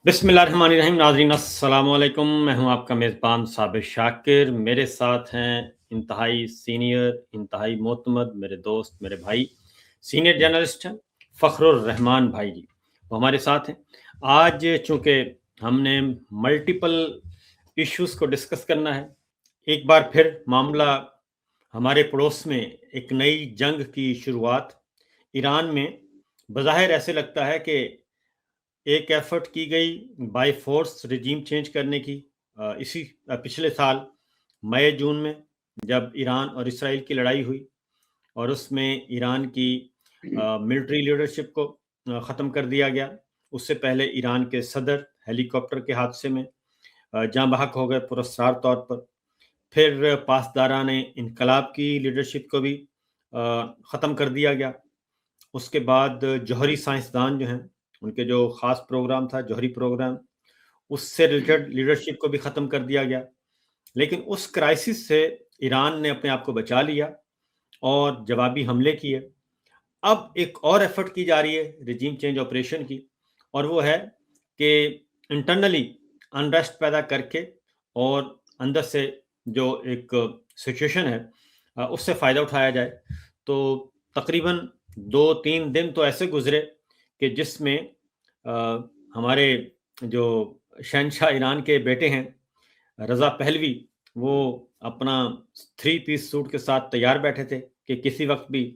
بسم اللہ الرحمن الرحیم. ناظرین السلام علیکم. میں ہوں آپ کا میزبان صابر شاکر. میرے ساتھ ہیں انتہائی سینئر، انتہائی معتمد میرے دوست، میرے بھائی، سینئر جرنلسٹ ہیں فخر الرحمان بھائی جی. وہ ہمارے ساتھ ہیں آج. چونکہ ہم نے ملٹیپل ایشوز کو ڈسکس کرنا ہے. ایک بار پھر معاملہ ہمارے پڑوس میں ایک نئی جنگ کی شروعات. ایران میں بظاہر ایسے لگتا ہے کہ ایک ایفرٹ کی گئی بائی فورس رجیم چینج کرنے کی اسی پچھلے سال مئی جون میں، جب ایران اور اسرائیل کی لڑائی ہوئی اور اس میں ایران کی ملٹری لیڈرشپ کو ختم کر دیا گیا. اس سے پہلے ایران کے صدر ہیلی کاپٹر کے حادثے میں جاں بحق ہو گئے پراسرار طور پر. پھر پاسداران انقلاب کی لیڈرشپ کو بھی ختم کر دیا گیا. اس کے بعد جوہری سائنسدان جو ہیں، ان کے جو خاص پروگرام تھا جوہری پروگرام، اس سے ریلیٹڈ لیڈرشپ کو بھی ختم کر دیا گیا. لیکن اس کرائسس سے ایران نے اپنے آپ کو بچا لیا اور جوابی حملے کیے. اب ایک اور ایفرٹ کی جا رہی ہے رجیم چینج آپریشن کی، اور وہ ہے کہ انٹرنلی انریسٹ پیدا کر کے اور اندر سے جو ایک سچویشن ہے اس سے فائدہ اٹھایا جائے. تو تقریباً 2-3 دن تو ایسے گزرے کہ جس میں ہمارے جو شہنشاہ ایران کے بیٹے ہیں رضا پہلوی، وہ اپنا 3 پیس سوٹ کے ساتھ تیار بیٹھے تھے کہ کسی وقت بھی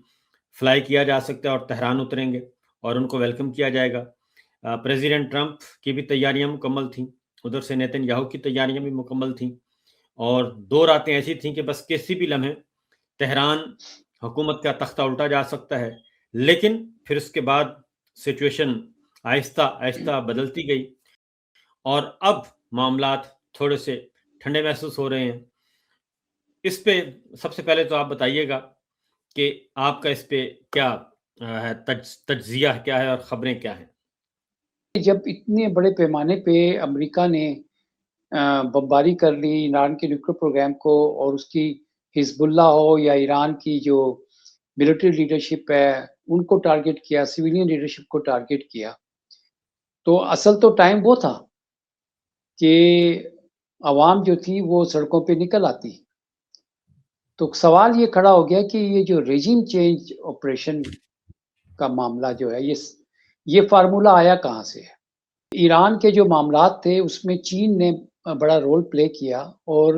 فلائی کیا جا سکتا ہے اور تہران اتریں گے اور ان کو ویلکم کیا جائے گا. پریزیڈنٹ ٹرمپ کی بھی تیاریاں مکمل تھیں، ادھر سے نیتن یاہو کی تیاریاں بھی مکمل تھیں، اور 2 راتیں ایسی تھیں کہ بس کسی بھی لمحے تہران حکومت کا تختہ الٹا جا سکتا ہے. لیکن پھر اس کے بعد سچویشن آہستہ آہستہ بدلتی گئی اور اب معاملات تھوڑے سے ٹھنڈے محسوس ہو رہے ہیں. اس پہ سب سے پہلے تو آپ بتائیے گا کہ آپ کا اس پہ کیا ہے تجزیہ کیا ہے اور خبریں کیا ہیں؟ جب اتنے بڑے پیمانے پہ امریکہ نے بمباری کر لی ایران کے نیوکلیر پروگرام کو، اور اس کی حزب اللہ ہو یا ایران کی جو ملٹری لیڈرشپ ہے ان کو ٹارگٹ کیا، سویلین لیڈرشپ کو ٹارگٹ کیا، تو اصل تو ٹائم وہ تھا کہ عوام جو تھی وہ سڑکوں پہ نکل آتی. تو سوال یہ کھڑا ہو گیا کہ یہ جو ریجیم چینج آپریشن کا معاملہ جو ہے یہ فارمولہ آیا کہاں سے ہے؟ ایران کے جو معاملات تھے اس میں چین نے بڑا رول پلے کیا، اور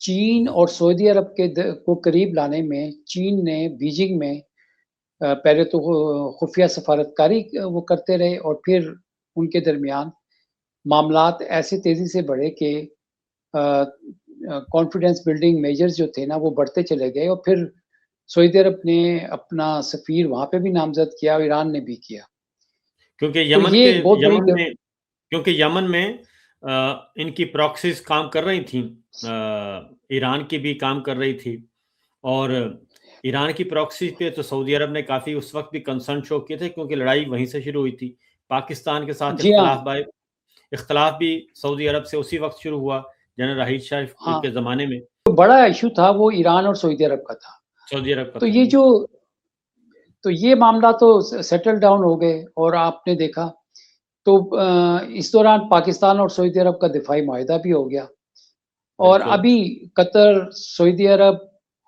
چین اور سعودی عرب کو قریب لانے میں چین نے بیجنگ میں پہلے تو خفیہ سفارتکاری وہ کرتے رہے، اور پھر ان کے درمیان معاملات ایسے تیزی سے بڑھے کہ کانفیڈنس بلڈنگ میجرز جو تھے نا وہ بڑھتے چلے گئے، اور پھر سعودی عرب نے اپنا سفیر وہاں پہ بھی نامزد کیا اور ایران نے بھی کیا. کیونکہ یمن میں ان کی پراکسیز کام کر رہی تھیں، ایران کی بھی کام کر رہی تھی، اور ایران کی پراکسی پہ تو سعودی عرب نے کافی اس وقت بھی کنسرن شو کیے تھے، کیونکہ لڑائی وہیں سے شروع ہوئی تھی. پاکستان کے ساتھ اختلاف بھی سعودی عرب سے اسی وقت شروع ہوا جنرل راحیل شریف کے زمانے میں. جو بڑا ایشو تھا وہ ایران اور سعودی عرب کا تھا. سعودی عرب کا تو یہ معاملہ تو سیٹل ڈاؤن ہو گئے، اور آپ نے دیکھا تو اس دوران پاکستان اور سعودی عرب کا دفاعی معاہدہ بھی ہو گیا، اور ابھی قطر، سعودی عرب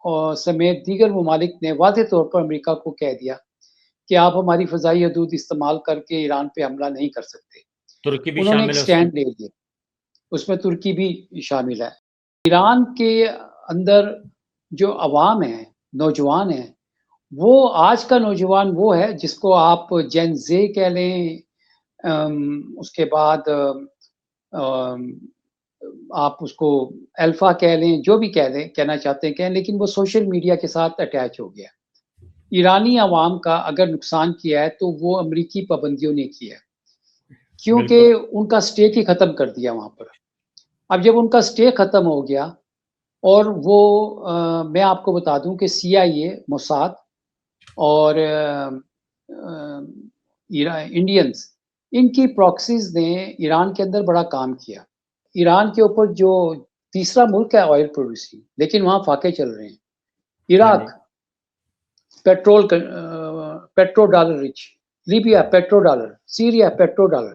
اور سمیت دیگر ممالک نے واضح طور پر امریکہ کو کہہ دیا کہ آپ ہماری فضائی حدود استعمال کر کے ایران پہ حملہ نہیں کر سکتے. ترکی بھی انہوں نے شامل ایک ہے، سٹینڈ لے لیا، اس میں ترکی بھی شامل ہے. ایران کے اندر جو عوام ہیں، نوجوان ہیں، وہ آج کا نوجوان وہ ہے جس کو آپ جین زے کہہ لیں، اس کے بعد آپ اس کو الفا کہہ لیں، جو بھی کہنا چاہتے ہیں کہیں، لیکن وہ سوشل میڈیا کے ساتھ اٹیچ ہو گیا. ایرانی عوام کا اگر نقصان کیا ہے تو وہ امریکی پابندیوں نے کیا ہے، کیونکہ ان کا سٹیک ہی ختم کر دیا وہاں پر. اب جب ان کا سٹیک ختم ہو گیا، اور وہ میں آپ کو بتا دوں کہ CIA، موساد اور انڈینز، ان کی پراکسیز نے ایران کے اندر بڑا کام کیا. ایران کے اوپر جو تیسرا ملک ہے آئل پروڈیوسنگ، لیکن وہاں فاقے چل رہے ہیں. Iraq petro dollar rich, Libya petro dollar, Syria petro dollar.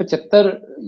75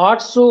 800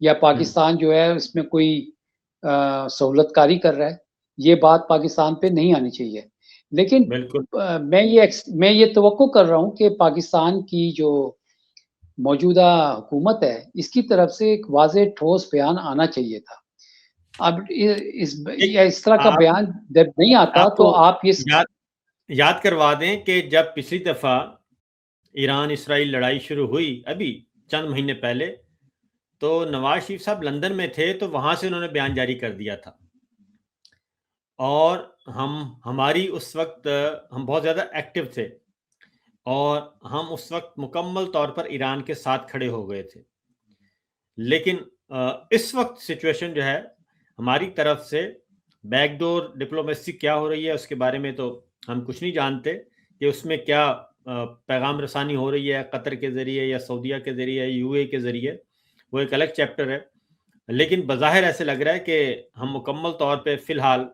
یا پاکستان جو ہے اس میں کوئی سہولت کاری کر رہا ہے، یہ بات پاکستان پہ نہیں آنی چاہیے. لیکن بالکل میں یہ توقع کر رہا ہوں کہ پاکستان کی جو موجودہ حکومت ہے اس کی طرف سے ایک واضح ٹھوس بیان آنا چاہیے تھا. اب اس طرح کا آپ بیان جب نہیں آتا آپ تو کو آپ یہ یاد کروا دیں کہ جب پچھلی دفعہ ایران اسرائیل لڑائی شروع ہوئی ابھی چند مہینے پہلے، تو نواز شریف صاحب لندن میں تھے، تو وہاں سے انہوں نے بیان جاری کر دیا تھا، اور ہماری اس وقت ہم بہت زیادہ ایکٹیو تھے، اور ہم اس وقت مکمل طور پر ایران کے ساتھ کھڑے ہو گئے تھے. لیکن اس وقت سچویشن جو ہے ہماری طرف سے بیک ڈور ڈپلومیسی کیا ہو رہی ہے اس کے بارے میں تو ہم کچھ نہیں جانتے کہ اس میں کیا پیغام رسانی ہو رہی ہے قطر کے ذریعے یا سعودیہ کے ذریعے یا یو اے کے ذریعے، وہ ایک الگ چیپٹر ہے. لیکن بظاہر ایسے لگ رہا ہے کہ ہم مکمل طور پہ فی الحال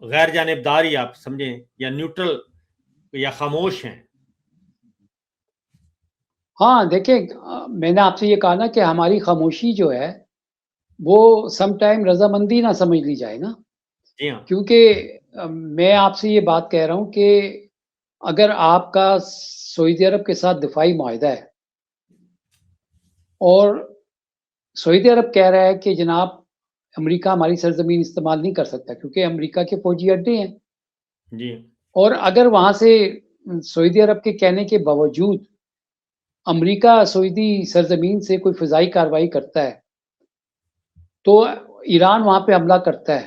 غیر جانبداری آپ سمجھیں یا نیوٹرل یا خاموش ہیں. ہاں دیکھیں، میں نے آپ سے یہ کہا نا کہ ہماری خاموشی جو ہے وہ سم ٹائم رضامندی نہ سمجھ لی جائے نا، جی ہاں، کیونکہ میں آپ سے یہ بات کہہ رہا ہوں کہ اگر آپ کا سعودی عرب کے ساتھ دفاعی معاہدہ ہے اور سعودی عرب کہہ رہا ہے کہ جناب امریکہ ہماری سرزمین استعمال نہیں کر سکتا کیونکہ امریکہ کے فوجی اڈے ہیں، جی اور اگر وہاں سے سعودی عرب کے کہنے کے باوجود امریکہ سعودی سرزمین سے کوئی فضائی کارروائی کرتا ہے تو ایران وہاں پہ حملہ کرتا ہے،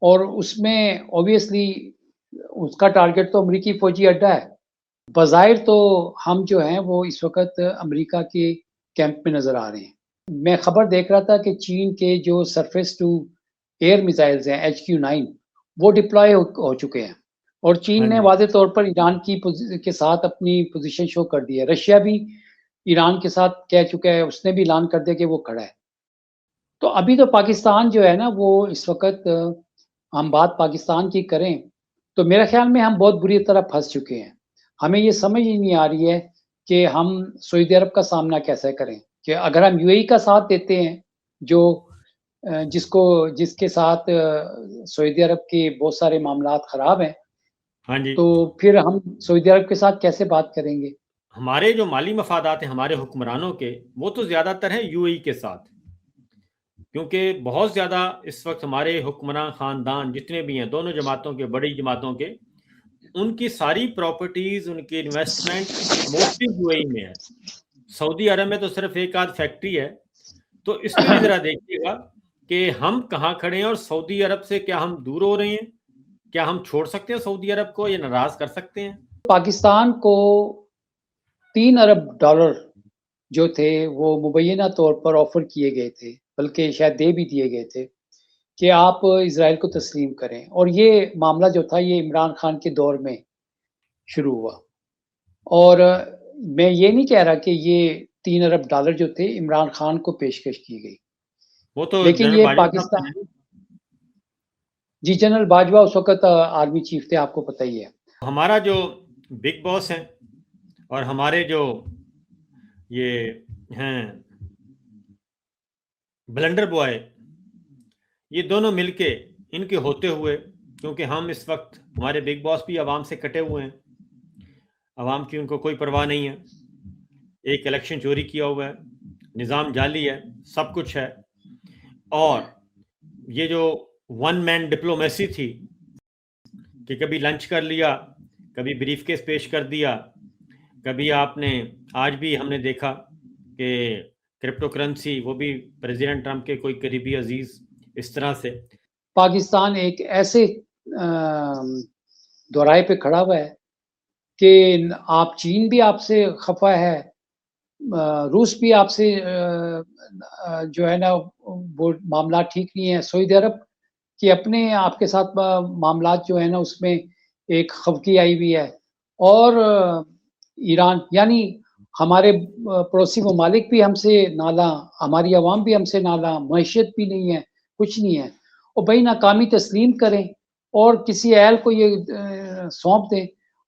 اور اس میں اوبیسلی اس کا ٹارگٹ تو امریکی فوجی اڈا ہے. بظاہر تو ہم جو ہیں وہ اس وقت امریکہ کے کیمپ میں نظر آ رہے ہیں. میں خبر دیکھ رہا تھا کہ چین کے جو سرفیس ٹو ایئر میزائلز ہیں HQ-9 وہ ڈپلوائے ہو چکے ہیں، اور چین نے واضح طور پر ایران کے ساتھ اپنی پوزیشن شو کر دی ہے. رشیا بھی ایران کے ساتھ کہہ چکا ہے، اس نے بھی اعلان کر دیا کہ وہ کھڑا ہے. تو ابھی تو پاکستان جو ہے نا وہ اس وقت ہم بات پاکستان کی کریں تو میرے خیال میں ہم بہت بری طرح پھنس چکے ہیں. ہمیں یہ سمجھ ہی نہیں آ رہی ہے کہ ہم سعودی عرب کا سامنا کیسے کریں، کہ اگر ہم UAE کا ساتھ دیتے ہیں جو جس کے ساتھ سعودی عرب کے بہت سارے معاملات خراب ہیں، ہاں جی، تو پھر ہم سعودی عرب کے ساتھ کیسے بات کریں گے؟ ہمارے جو مالی مفادات ہیں ہمارے حکمرانوں کے، وہ تو زیادہ تر ہیں UAE کے ساتھ، کیونکہ بہت زیادہ اس وقت ہمارے حکمراں خاندان جتنے بھی ہیں دونوں جماعتوں کے، بڑی جماعتوں کے، ان کی ساری پراپرٹیز، ان کی انویسٹمنٹ موسٹلی UAE میں ہے. سعودی عرب میں تو صرف ایک آدھ فیکٹری ہے. تو اس میں بھی ذرا دیکھیے گا کہ ہم کہاں کھڑے ہیں، اور سعودی عرب سے کیا ہم دور ہو رہے ہیں؟ کیا ہم چھوڑ سکتے ہیں سعودی عرب کو یا ناراض کر سکتے ہیں؟ پاکستان کو $3 ارب جو تھے وہ مبینہ طور پر آفر کیے گئے تھے، بلکہ شاید دے بھی دیے گئے تھے کہ آپ اسرائیل کو تسلیم کریں. اور یہ معاملہ جو تھا یہ عمران خان کے دور میں شروع ہوا، اور میں یہ نہیں کہہ رہا کہ یہ $3 ارب جو تھے عمران خان کو پیشکش کی گئی، وہ تو لیکن جنرل یہ باجوہ صاحب پاکستان ہیں. جی جنرل باجوہ اس وقت آرمی چیف تھے، آپ کو پتہ ہی ہے. ہمارا جو بگ باس ہیں اور ہمارے جو یہ ہیں بلنڈر بوائے، یہ دونوں مل کے ان کے ہوتے ہوئے، کیونکہ ہم اس وقت ہمارے بگ باس بھی عوام سے کٹے ہوئے ہیں، عوام کی ان کو کوئی پرواہ نہیں ہے. ایک الیکشن چوری کیا ہوا ہے، نظام جعلی ہے، سب کچھ ہے. اور یہ جو ون مین ڈپلومیسی تھی کہ کبھی لنچ کر لیا، کبھی بریف کیس پیش کر دیا، کبھی آپ نے آج بھی ہم نے دیکھا کہ کرپٹو کرنسی وہ بھی پریزیڈنٹ ٹرمپ کے کوئی قریبی عزیز، اس طرح سے پاکستان ایک ایسے دورائے پہ کھڑا ہوا ہے کہ آپ چین بھی آپ سے خفا ہے، روس بھی آپ سے جو ہے نا وہ معاملات ٹھیک نہیں ہے، سعودی عرب کہ اپنے آپ کے ساتھ معاملات جو ہے نا اس میں ایک خفگی آئی ہوئی ہے، اور ایران یعنی ہمارے پڑوسی ممالک بھی ہم سے نالاں، ہماری عوام بھی ہم سے نالاں، معیشت بھی نہیں ہے، کچھ نہیں ہے. اور بھائی ناکامی تسلیم کریں اور کسی اہل کو یہ سونپ دیں.